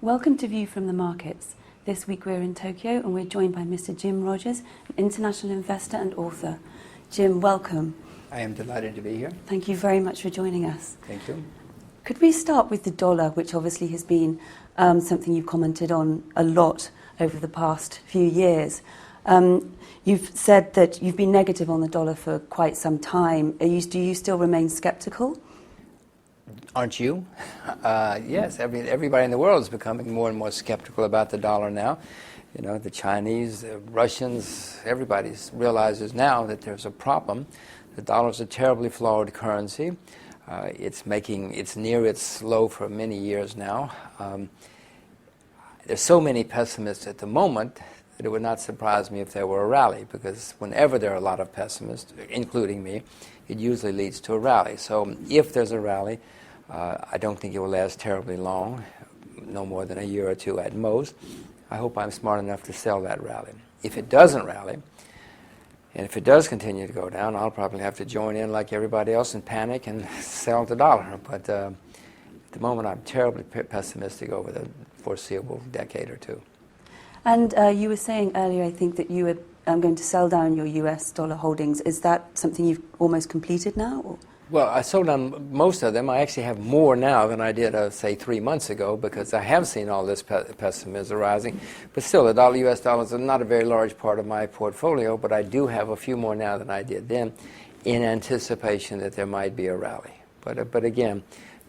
Welcome to View from the Markets. This week we're in Tokyo and we're joined by Mr. Jim Rogers, an international investor and author. Jim, welcome. I am delighted to be here. Thank you very much for joining us. Thank you. Could we start with the dollar, which obviously has been something you've commented on a lot over the past few years. You've said that you've been negative on the dollar for quite some time. Do you still remain skeptical? Aren't you? Yes, everybody in the world is becoming more and more skeptical about the dollar now. You know, the Chinese, the Russians, everybody realizes now that there's a problem. The dollar's a terribly flawed currency. It's near its low for many years now. There's so many pessimists at the moment that it would not surprise me if there were a rally, because whenever there are a lot of pessimists, including me, it usually leads to a rally. So if there's a rally, I don't think it will last terribly long, no more than a year or two at most. I hope I'm smart enough to sell that rally. If it doesn't rally, and if it does continue to go down, I'll probably have to join in like everybody else and panic and sell the dollar. But at the moment, I'm terribly pessimistic over the foreseeable decade or two. And you were saying earlier, I think, that you were going to sell down your US dollar holdings. Is that something you've almost completed now? Or? Well, I sold down most of them. I actually have more now than I did, say, 3 months ago, because I have seen all this pessimism rising. But still, the US dollars are not a very large part of my portfolio, but I do have a few more now than I did then, in anticipation that there might be a rally. But again,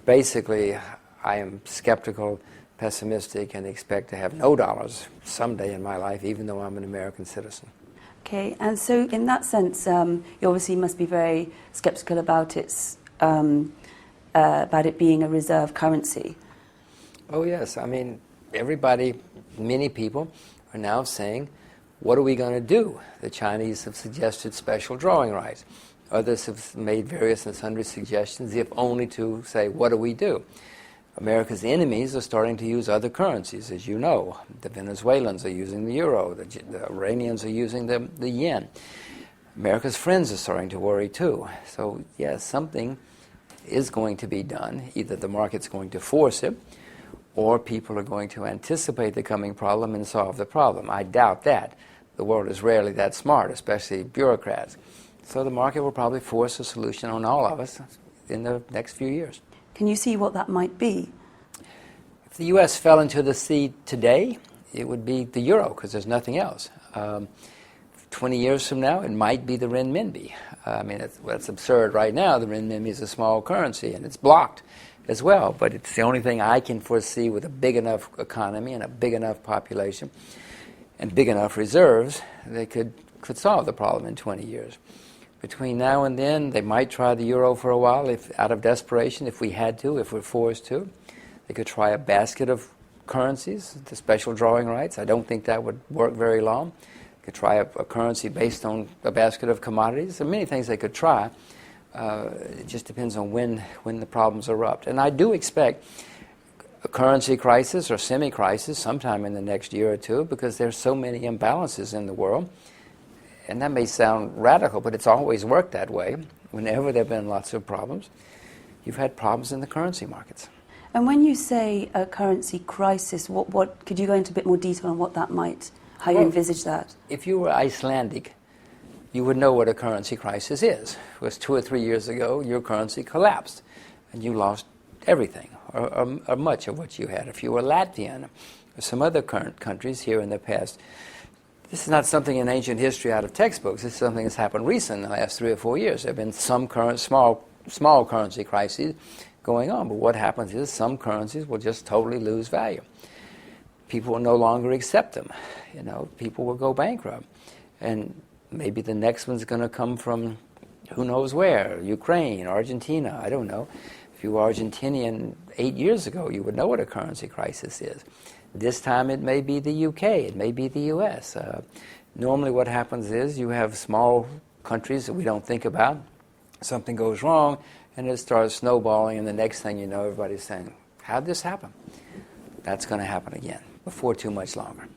basically, I am skeptical, pessimistic, and expect to have no dollars someday in my life, even though I'm an American citizen. Okay, and so in that sense, you obviously must be very skeptical about it being a reserve currency. Oh yes, I mean, many people are now saying, what are we going to do? The Chinese have suggested special drawing rights. Others have made various and sundry suggestions, if only to say, what do we do? America's enemies are starting to use other currencies, as you know. The Venezuelans are using the euro. The Iranians are using the yen. America's friends are starting to worry too. So, yes, something is going to be done. Either the market's going to force it, or people are going to anticipate the coming problem and solve the problem. I doubt that. The world is rarely that smart, especially bureaucrats. So the market will probably force a solution on all of us in the next few years. Can you see what that might be? If the U.S. fell into the sea today, it would be the euro, because there's nothing else. 20 years from now, it might be the renminbi. I mean, that's absurd right now. The renminbi is a small currency, and it's blocked as well. But it's the only thing I can foresee with a big enough economy and a big enough population and big enough reserves that could solve the problem in 20 years. Between now and then, they might try the euro for a while, if out of desperation, if we had to, if we're forced to. They could try a basket of currencies, the special drawing rights. I don't think that would work very long. They could try a currency based on a basket of commodities. There are many things they could try. It just depends on when the problems erupt. And I do expect a currency crisis or semi-crisis sometime in the next year or two, because there's so many imbalances in the world. And that may sound radical, but it's always worked that way. Whenever there have been lots of problems, you've had problems in the currency markets. And when you say a currency crisis, what could you go into a bit more detail on what that might, how you envisage that? If you were Icelandic, you would know what a currency crisis is. It was 2 or 3 years ago, your currency collapsed, and you lost everything, or much of what you had. If you were Latvian, or some other current countries here in the past, this is not something in ancient history out of textbooks. This is something that's happened recent in the last 3 or 4 years. There have been some small currency crises going on, but what happens is some currencies will just totally lose value. People will no longer accept them. You know, people will go bankrupt. And maybe the next one's going to come from who knows where, Ukraine, Argentina, I don't know. If you were Argentinian 8 years ago, you would know what a currency crisis is. This time it may be the UK, it may be the US. Normally what happens is you have small countries that we don't think about. Something goes wrong, and it starts snowballing, and the next thing you know, everybody's saying, how'd this happen? That's going to happen again before too much longer.